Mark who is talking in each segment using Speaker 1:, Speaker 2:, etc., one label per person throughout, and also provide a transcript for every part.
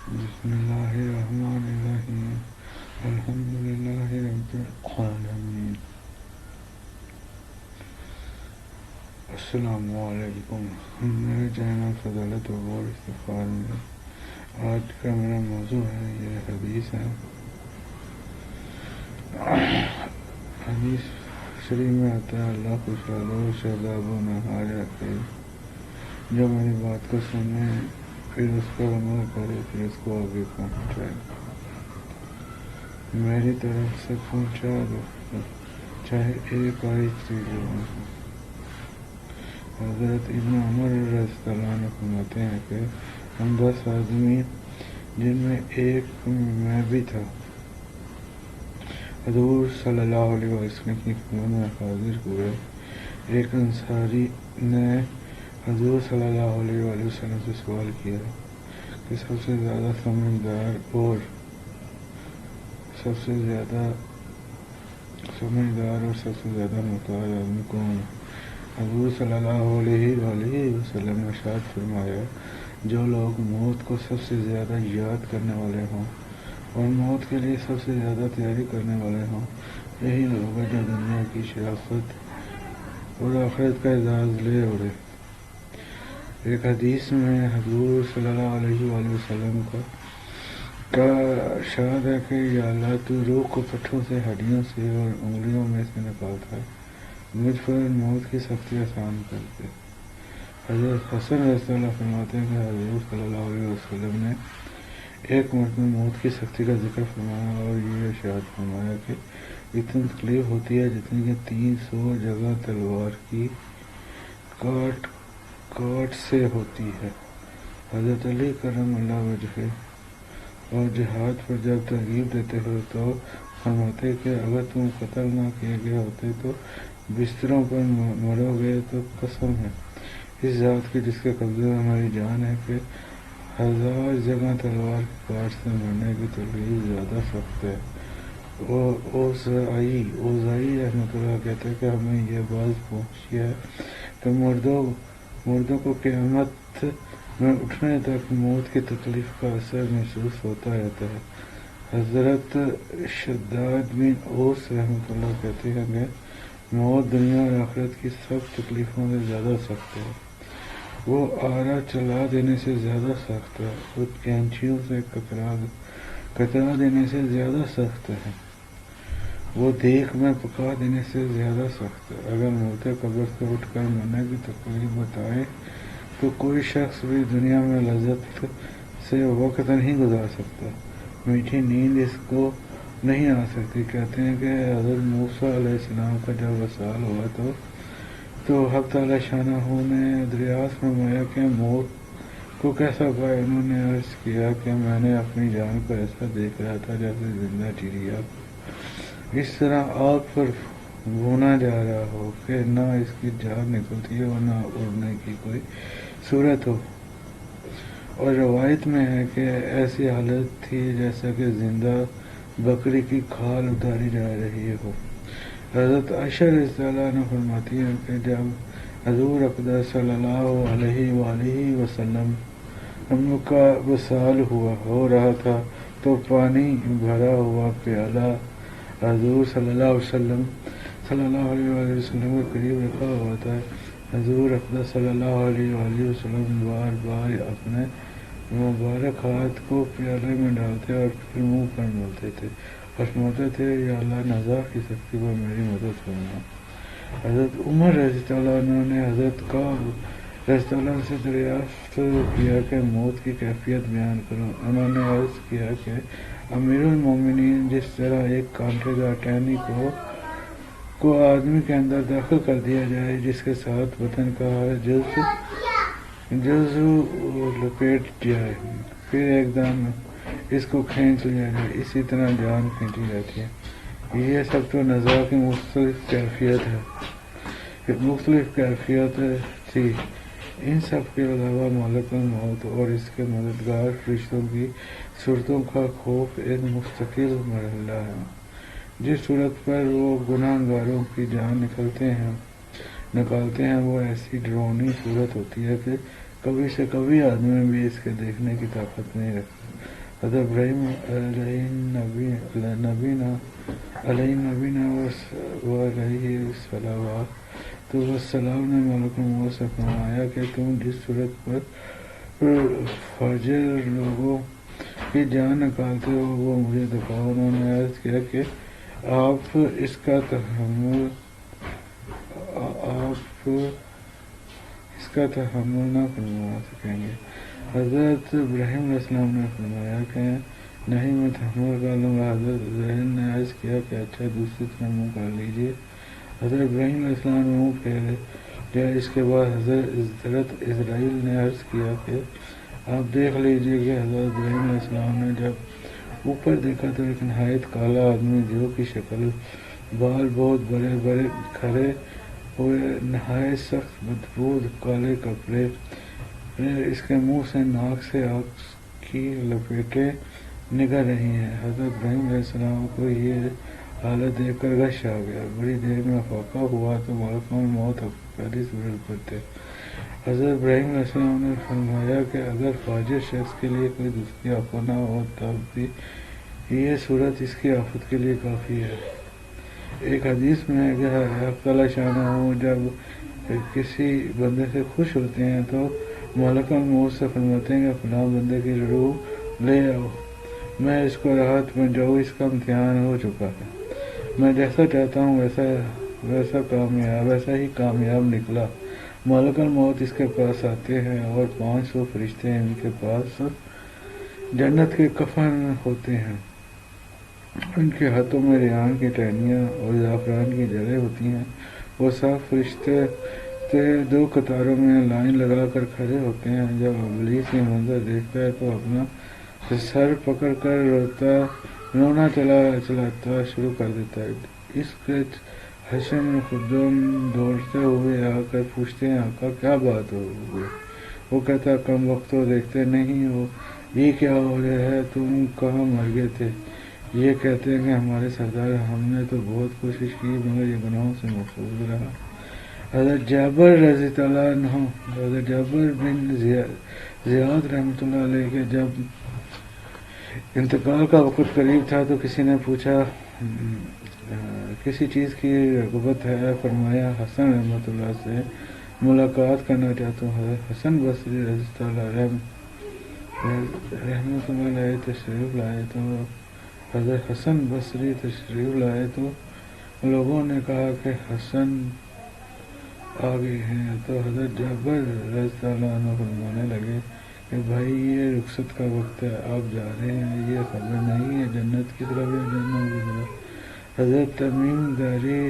Speaker 1: بسم اللہ الرحمن الرحیم الحمد للہ رب العالمین السلام علیکم. میرے چینل فضالت و غور استغفار میں آج کا میرا موضوع ہے، یہ حدیث ہے. حدیث شریف میں آتا ہے، اللہ خوشحال و شاداب و نہار رکھے جو میری بات کو سنے، پھر اس پر عمل کرے، پھر اس کو آگے پہنچائے. میری طرف سے پہنچا دو، چاہے ایک آئی چیز ہو. حضرت ابن عمر رضی اللہ عنہ فرماتے ہیں کہ ہم 10 آدمی، جن میں ایک میں بھی تھا، حضور صلی اللہ علیہ وسلم کی خدمت میں حاضر ہوئے. ایک انصاری نے حضور صلی اللہ علیہ وسلم سے سوال کیا کہ سب سے زیادہ سمجھدار اور سب سے زیادہ محتاج آدمی کون ہے؟ حضور صلی اللہ علیہ وسلم نے ارشاد فرمایا، جو لوگ موت کو سب سے زیادہ یاد کرنے والے ہوں اور موت کے لیے سب سے زیادہ تیاری کرنے والے ہوں، یہی لوگ ہیں جو دنیا کی شرافت اور آخرت کا اعزاز لے اڑے. ایک حدیث میں حضور صلی اللہ علیہ وسلم کا ارشاد ہے کہ یا اللہ، تو روح کو پٹھوں سے، ہڈیوں سے اور انگلیوں میں سے نکالتا ہے، مجھ پر موت کی سختی آسان کر دے. حضرت حسن رضی اللہ فرماتے ہیں کہ حضور صلی اللہ علیہ وسلم نے ایک مرتبہ موت کی سختی کا ذکر فرمایا اور یہ ارشاد فرمایا کہ اتنی تکلیف ہوتی ہے جتنی کہ 300 جگہ تلوار کی کاٹ سے ہوتی ہے. حضرت علی کرم اللہ وجہہ اور جہاد پر جب ترغیب دیتے ہو تو فرماتے کہ اگر تم قتل نہ کیے گئے ہوتے تو بستروں پر مرو گے، تو قسم ہے اس ذات کی جس کے قبضے میں ہماری جان ہے کہ 1000 جگہ تلوار کی کاٹ سے مرنے کی تکلیف زیادہ سخت ہے. اوزائی رحمۃ اللہ کہتے ہیں کہ ہمیں یہ بات پہنچی ہے کہ مردوں کو قیامت میں اٹھنے تک موت کی تکلیف کا اثر محسوس ہوتا رہتا ہے. حضرت شداد بن اوس رحمۃ اللہ کہتے ہیں کہ موت دنیا اور آخرت کی سب تکلیفوں سے زیادہ سخت ہے. وہ آرا چلا دینے سے زیادہ سخت ہے، وہ کینچیوں سے کترا دینے سے زیادہ سخت ہے، وہ دیکھ میں پکا دینے سے زیادہ سخت ہے. اگر مردے قبر سے اٹھ کر مرنے کی تکلیف بتائے تو کوئی شخص بھی دنیا میں لذت سے وقت نہیں گزار سکتا، میٹھی نیند اس کو نہیں آ سکتی. کہتے ہیں کہ حضرت موسیٰ علیہ السلام کا جب وصال ہوا تو حق تعالی شانہ نے دریافت فرمایا کہ موت کو کیسا پایا. انہوں نے عرض کیا کہ میں نے اپنی جان کو ایسا دیکھ رہا تھا جیسے زندہ چڑیا اس طرح آگ پر بھونا جا رہا ہو کہ نہ اس کی جان نکلتی ہے اور نہ اڑنے کی کوئی صورت ہو. اور روایت میں ہے کہ ایسی حالت تھی جیسا کہ زندہ بکری کی کھال اتاری جا رہی ہو. حضرت عائشہ رضی اللہ عنہ فرماتی ہیں کہ جب حضور اقدس صلی اللہ علیہ وسلم ہم لوگ کا وصال ہو رہا تھا تو پانی بھرا ہوا پیالہ حضور صلی اللہ علیہ وسلم کے قریب رکھا ہوا تھا. حضور اقدس صلی اللہ علیہ وسلم بار بار اپنے مبارک ہاتھ کو پیالے میں ڈالتے اور پھر منہ پر ملتے تھے اور فرماتے تھے، یا اللہ، نزاع کی سختی پر میری مدد فرما. حضرت عمر رضی اللہ عنہ نے حضرت کعب رضی اللہ عنہ سے دریافت کیا کہ موت کی کیفیت بیان کرو. انہوں نے عرض کیا کہ امیر المومنین، جس طرح ایک کانٹے دار ٹہنی کو آدمی کے اندر داخل کر دیا جائے جس کے ساتھ بدن کا ہر جزو لپیٹ جائے، پھر ایک دم اس کو کھینچ لیا جائے، اسی طرح جان کھینچی جاتی ہے. یہ سب تو نزاع کی مختلف کیفیت تھی. ان سب کے علاوہ ملک الموت اور اس کے مددگار فرشتوں کی صورتوں کا خوف ایک مستقل مرحلہ ہے. جس صورت پر وہ گناہ گاروں کی جان نکالتے ہیں وہ ایسی ڈراؤنی صورت ہوتی ہے کہ کبھی سے کبھی آدمی بھی اس کے دیکھنے کی طاقت نہیں رکھتا۔ حضرت ابراہیم علیہ نبینا و علیہ الصلوات تو والسلام نے ملک الموت سے فرمایا کہ تم جس صورت پر فاجر لوگوں کی جان نکالتے ہو وہ مجھے دکھاؤ۔ انہوں نے عرض کیا کہ آپ اس کا تحمل نہ فرما سکیں گے۔ حضرت ابراہیم علیہ السلام نے فرمایا کہ نہیں، میں تحمل کر لوں گا۔ حضرت ابراہیم نے عرض کیا کہ اچھا دوسری طرف منہ کر لیجیے۔ حضرت ابراہیم علیہ السلام نے منہ پھیر لیا۔ اس کے بعد حضرت اسرائیل نے عرض کیا کہ آپ دیکھ لیجیے کہ حضرت ابراہیم علیہ السلام نے جب اوپر دیکھا تو ایک نہایت کالا آدمی جو کی شکل، بال بہت بڑے بڑے کھڑے ہوئے، نہایت سخت بدبو، کالے کپڑے، اس کے منہ سے ناک سے آگ کی لپیٹیں نکل رہی ہیں۔ حضرت ابراہیم علیہ السلام کو یہ حالت دیکھ کر غش آ گیا۔ بڑی دیر میں افاقہ ہوا تو ملک الموت پہلی صورت پر تھے۔ حضرت ابراہیم علیہ السلام نے فرمایا کہ اگر فاجر شخص کے لیے کوئی دوسری آفت نہ ہو تب بھی یہ صورت اس کی آفت کے لیے کافی ہے۔ ایک حدیث میں ہے کہ حق تعالیٰ شانہ جب کسی بندے سے خوش ہوتے ہیں تو ملک الموت سے فرماتے ہیں کہ فلاں بندے کی روح لے آؤ، میں اس کو راحت پہنچاؤں، اس کا امتحان ہو چکا ہے، میں جیسا چاہتا ہوں ویسا ہی کامیاب نکلا۔ ملک الموت اس کے پاس آتے ہیں اور 500 فرشتے ان کے پاس جنت کے کفن ہوتے ہیں۔ ان کے ہاتھوں میں ریحان کی ٹہنیاں اور زعفران کی جڑیں ہوتی ہیں۔ وہ سب فرشتے دو قطاروں میں لائن لگا کر کھڑے ہوتے ہیں۔ جب ابلیس یہ منظر دیکھتا ہے تو اپنا سر پکڑ کر رونا چلاتا شروع کر دیتا ہے۔ اس کے حشم خدم دوڑتے ہوئے آ کر پوچھتے ہیں آقا کیا بات ہو گئی؟ وہ کہتا کم وقتوں دیکھتے نہیں ہو یہ کیا ہو رہا ہے، تم کہاں مر گئے تھے؟ یہ کہتے ہیں کہ ہمارے سردار ہم نے تو بہت کوشش کی مگر یہ گناہوں سے محفوظ رہا۔ حضرت جابر رضی اللہ عنہ، حضرت جابر بن زیاد رحمۃ اللہ علیہ کے جب انتقال کا وقت قریب تھا تو کسی نے پوچھا کسی چیز کی رغبت ہے؟ فرمایا حسن رحمۃ اللہ سے ملاقات کرنا چاہتا ہوں۔ حضرت حسن بصری رضی اللہ رحمۃ اللہ علیہ تشریف لائے تو حضرت حسن بصری تشریف لائے تو لوگوں نے کہا کہ حسن آ گئے ہیں، تو حضرت جابر رضی اللہ عنہ فرمانے لگے کہ بھائی یہ رخصت کا وقت ہے، آپ جا رہے ہیں، یہ خبر نہیں ہے جنت کی طرف یا جہنم کی طرف۔ حضرت تمیم داری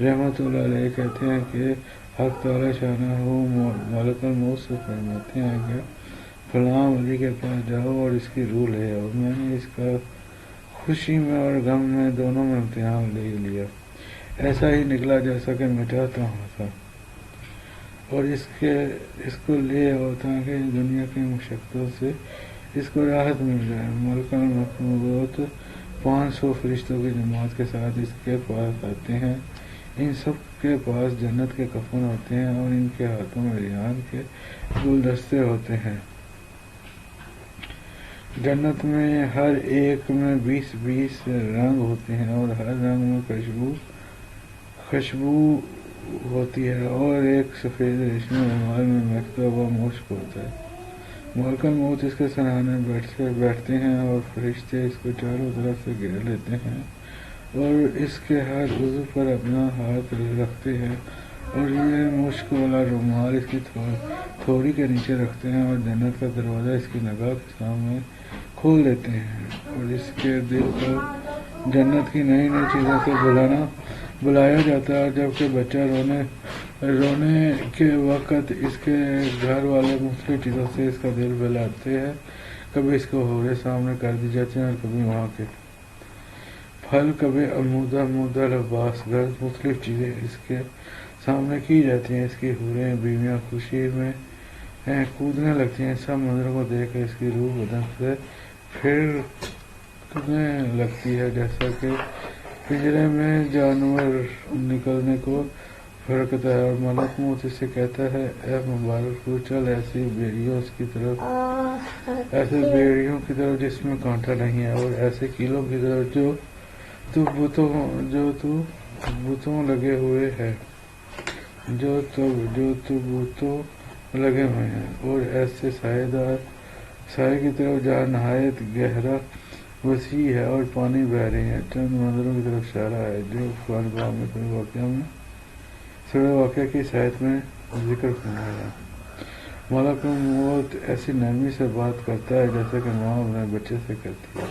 Speaker 1: رحمۃ اللہ علیہ کہتے ہیں کہ حق تعالیٰ شانہ ملک الموت سے فرماتے ہیں کہ فلاں ولی کے پاس جاؤ اور اس کی روح لے آؤ۔ میں نے اس کا خوشی میں اور غم میں دونوں میں امتحان لے لیا، ایسا ہی نکلا جیسا کہ میں چاہتا ہوں تھا، اور اس کو لے آؤ تاکہ دنیا کی مشقتوں سے اس کو راحت مل جائے۔ ملک الموت 500 فرشتوں کی جماعت کے ساتھ اس کے پاس آتے ہیں۔ ان سب کے پاس جنت کے کفن ہوتے ہیں اور ان کے ہاتھوں میں ریحان کے گلدستے ہوتے ہیں۔ جنت میں ہر ایک میں 20 رنگ ہوتے ہیں اور ہر رنگ میں خوشبو ہوتی ہے اور ایک سفید ریشمی رومال میں مہکتا ہوا مشک ہوتا ہے۔ ملک الموت اس کے سرانے بیٹھتے ہیں اور فرشتے اس کو چاروں طرف سے گھیر لیتے ہیں اور اس کے ہر عضو پر اپنا ہاتھ رکھتے ہیں اور یہ مشک والا رومال اس کی تھوڑی کے نیچے رکھتے ہیں اور جنت کا دروازہ اس کی نگاہ کے سامنے کھول دیتے ہیں اور اس کے دل کو جنت کی نئی نئی چیزوں سے بلایا جاتا ہے۔ جبکہ بچہ رونے کے وقت اس کے گھر والے مختلف چیزوں سے اس کا دل بہلاتے ہیں، کبھی اس کو حوریں سامنے کر دی جاتی ہیں اور کبھی وہاں کے پھل، کبھی عمودہ لباس گرد مختلف چیزیں اس کے سامنے کی جاتی ہیں۔ اس کی حوریں بیویاں خوشی میں کودنے لگتی ہیں۔ سب منظروں کو دیکھ کر اس کی روح بدن سے پھرنے لگتی ہے جیسا کہ پنجرے میں جانور نکلنے کو پھرکتا ہے اور ملک موت اسے کہتا ہے اے مبارک روح چل ایسی بیڑیوں کی طرف جس میں کانٹا نہیں ہے، اور ایسے کیلوں کی طرف جو تو بتوں لگے ہوئے ہے، جو تو بتوں لگے ہوئے ہیں، اور ایسے سائے کی طرف جہاں نہایت گہرا وسیع ہے اور پانی بہ رہے ہیں۔ چند منظروں کی طرف اشارہ ہے جو خانقاہ میں سورہ واقعہ کی سائت میں ذکر فرمایا ہے۔ ملک موت ایسی نرمی سے بات کرتا ہے جیسے کہ ماں اپنے بچے سے کرتی ہے،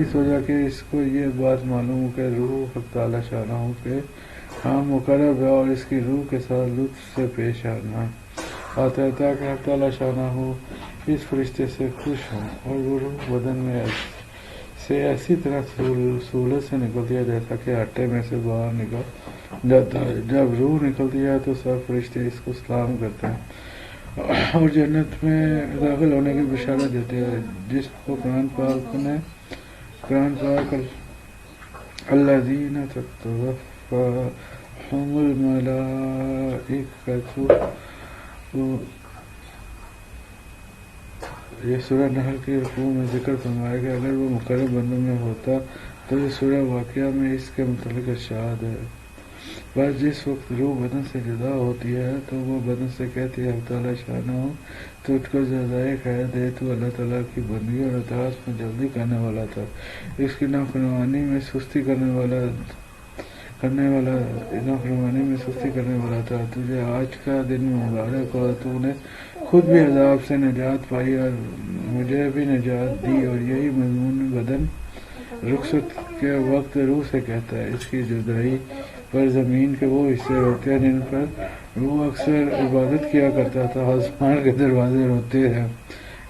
Speaker 1: اس وجہ کہ اس کو یہ بات معلوم کہ روح حق تعالی شانہ کے ہاں مقرب ہے اور اس کی روح کے ساتھ لطف سے پیش آنا آتا ہے تاکہ حق تعالی شانہ اس فرشتے سے خوش ہوں، اور وہ روح بدن میں سے ایسی طرح سہولت سے نکلتی ہے جیسا کہ آٹے میں سے باہر نکل جاتا ہے۔ جب روح نکلتی ہے تو سب فرشتے اس کو سلام کرتے ہیں اور جنت میں داخل ہونے کی بشارت دیتے ہیں، جس کو قرآن پاک الذین تتوفاہم الملائکۃ، یہ سورہ نحل کی رکوع میں ذکر فرمایا کہ اگر وہ مقرب بندوں میں ہوتا تو یہ سورہ واقعہ میں اس کے متعلق ارشاد ہے۔ بس جس وقت روح بدن سے جدا ہوتی ہے تو وہ بدن سے کہتی ہے حق تعالی شانہ تو تجھ کو جزائے خیر دے، تو اللہ تعالیٰ کی بندگی اور اطاعت میں جلدی کرنے والا تھا، اس کی نافرمانی میں سستی کرنے والا تھا۔ تجھے آج کا دن مبارک ہو، تو نے خود بھی عذاب سے نجات پائی اور مجھے بھی نجات دی، اور یہی مضمون بدن رخصت کے وقت روح سے کہتا ہے۔ اس کی جدائی پر زمین کے وہ حصے ہوتے ہیں جن پر روح اکثر عبادت کیا کرتا تھا، آسمان کے دروازے ہوتے ہیں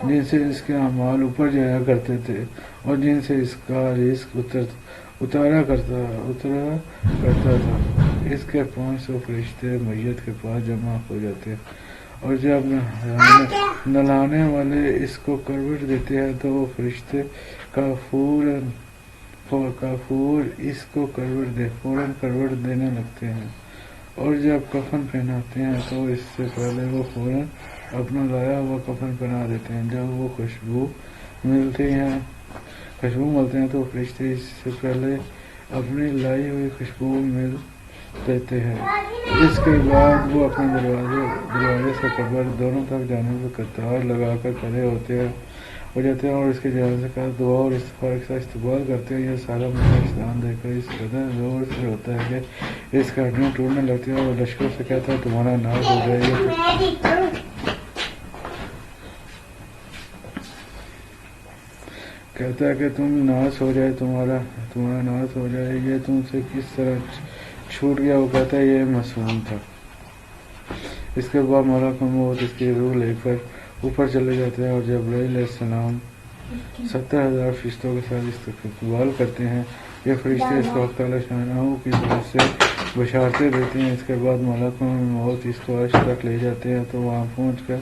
Speaker 1: جن سے اس کے اعمال اوپر جایا کرتے تھے اور جن سے اس کا رزق اتارا کرتا تھا۔ اس کے 500 فرشتے میت کے پاس جمع ہو جاتے ہیں، اور جب نہلانے والے اس کو کروٹ دیتے ہیں تو وہ فرشتے کافور اس کو فوراً کروٹ دینے لگتے ہیں، اور جب کفن پہناتے ہیں تو اس سے پہلے وہ فوراً اپنا لایا ہوا کفن پہنا دیتے ہیں۔ جب وہ خوشبو ملتے ہیں تو فرشتے اس سے پہلے اپنی لائی ہوئی خوشبو مل دیتے ہیں۔ اس کے بعد وہ اپنے دروازے سے قبر دونوں طرف جانے سے قطار لگا کر کھڑے ہو جاتے ہیں اور اس کے جنازے کا دعا اور استغفار کے ساتھ استقبال کرتے ہیں۔ یہ سارا معاملہ اسلام دیکھ کر اس قدر زور سے ہوتا ہے کہ اس کی ہڈیاں ٹوٹنے لگتی ہیں، اور لشکروں سے کہتا ہے تمہارا ناش ہو جائے تمہارا ناش ہو جائے، یہ تم سے کس طرح چھوٹ گیا؟ وہ کہتا ہے یہ معصوم تھا۔ اس کے بعد ملک موت اس کی روح لے کر اوپر چلے جاتے ہیں، اور جبرائیل علیہ السلام 70,000 فرشتوں کے ساتھ استقبال کرتے ہیں۔ یہ فرشتے اس کو حق تعالی شانہ کی طرف سے بشارتیں دیتے ہیں۔ اس کے بعد ملک موت اس کو عرش تک لے جاتے ہیں، تو وہاں پہنچ کر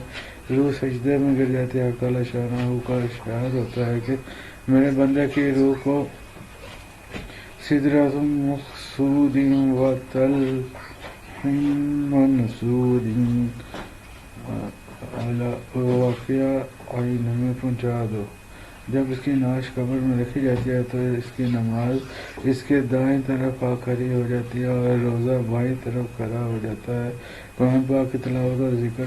Speaker 1: روح سجدے میں گر جاتی ہے۔ حق تعالی شانہ کا ارشاد ہوتا ہے کہ میرے بندے کی روح کو سدرۃ مقصود و طلح منضود واقعہ عین میں پہنچا دو۔ جب اس کی نعش قبر میں رکھی جاتی ہے تو اس کی نماز اس کے دائیں طرف آ کھڑی ہو جاتی ہے اور روزہ بائیں طرف کھڑا ہو جاتا ہے۔ قرآن پاک کی تلاوت اور ذکر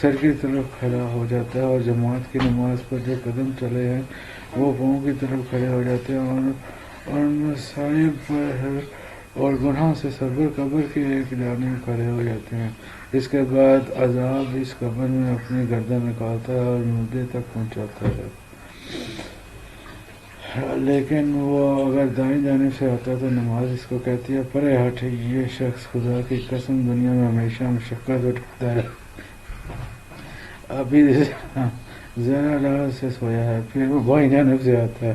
Speaker 1: سر کی طرف کھڑا ہو جاتا ہے، اور جماعت کی نماز پر جو قدم چلے ہیں وہ پاؤں کی طرف کھڑے ہو جاتے ہیں، اور مصائب اور گناہ سے سرور قبر کی ایک جانب کھڑے ہو جاتے ہیں۔ اس کے بعد عذاب اس قبر میں اپنی گردن نکالتا ہے اور مردے تک پہنچاتا ہے، لیکن وہ اگر دائیں جانب سے آتا ہے تو نماز اس کو کہتی ہے پرے ہٹ، یہ شخص خدا کی قسم دنیا میں ہمیشہ مشقت اٹھاتا ہے، ابھی ذرا راہ سے سویا ہے، پھر وہ بائیں جانب سے آتا ہے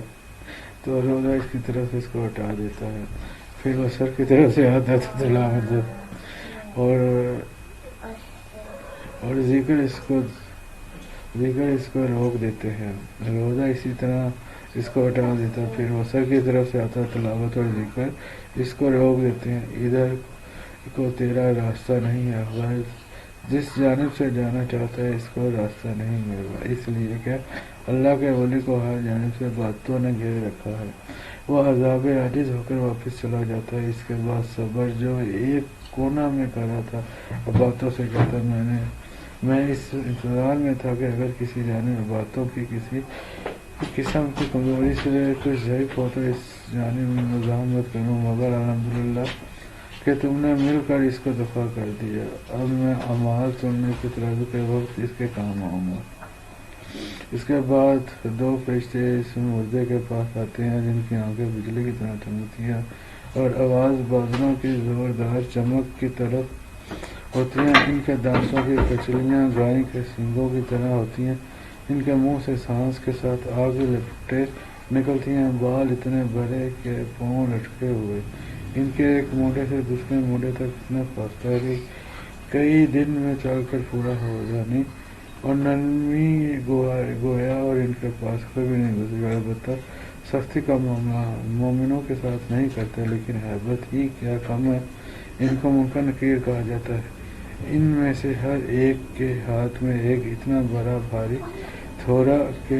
Speaker 1: تو روزہ اس کی طرف اس کو ہٹا دیتا ہے، پھر وہ سر کی طرف سے آتا ہے تو تلاوت اور ذکر اس کو روک دیتے ہیں، روزہ اسی طرح اس کو ہٹا دیتا ہے، پھر وہ سر کی طرف سے آتا ہے، تلاوت اور ذکر اس کو روک دیتے ہیں۔ کو تیرا راستہ نہیں ہے، غیر جس جانب سے جانا چاہتا ہے اس کو راستہ نہیں مل رہا، اس لیے کہ اللہ کے ولی کو ہر جانب سے باتوں نے گھیرے رکھا ہے، وہ عذاب عاجز ہو کر واپس چلا جاتا ہے۔ اس کے بعد صبر جو ایک کونا میں کھڑا تھا باتوں سے کہتا، میں اس انتظار میں تھا کہ اگر کسی جانب باتوں کی کسی قسم کی کمزوری سے کچھ ضعیف ہو تو اس جانب میں مزاحمت کروں، مگر الحمدللہ کہ تم نے مل کر اس کو دفع کر دیا، اب میں اعمال سننے کے ترازو کے وقت اس کے کام آؤں گا۔ اس کے بعد دو فرشتے اس مردے کے پاس آتے ہیں جن کی آنکھیں بجلی کی طرح چمکتی ہیں اور آواز بادلوں کی زوردار چمک کی طرف ہوتی ہیں، ان کے دانتوں کی کچلیاں گائے کے سینگوں کی طرح ہوتی ہیں، ان کے منہ سے سانس کے ساتھ آگ کی لپٹیں نکلتی ہیں، بال اتنے بڑے کہ پاؤں لٹکے ہوئے، ان کے ایک موڑے سے دوسرے موڑے تک اتنا فاصلہ ہے کہ کئی دن میں چل کر پورا ہو جانی، اور نرمی گویا اور ان کے پاس کبھی نہیں گزری، البتہ سختی کا معاملہ مومنوں کے ساتھ نہیں کرتے، لیکن ہیبت ہی کیا کم ہے، ان کو منکر نکیر کہا جاتا ہے۔ ان میں سے ہر ایک کے ہاتھ میں ایک اتنا بڑا بھاری تھوڑا کہ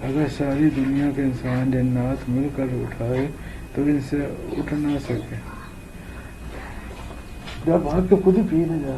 Speaker 1: اگر ساری دنیا کے انسان جنات مل کر اٹھائے تو ان سے اٹھ نہ سکے۔ جب آپ کے خود ہی پی نہ جا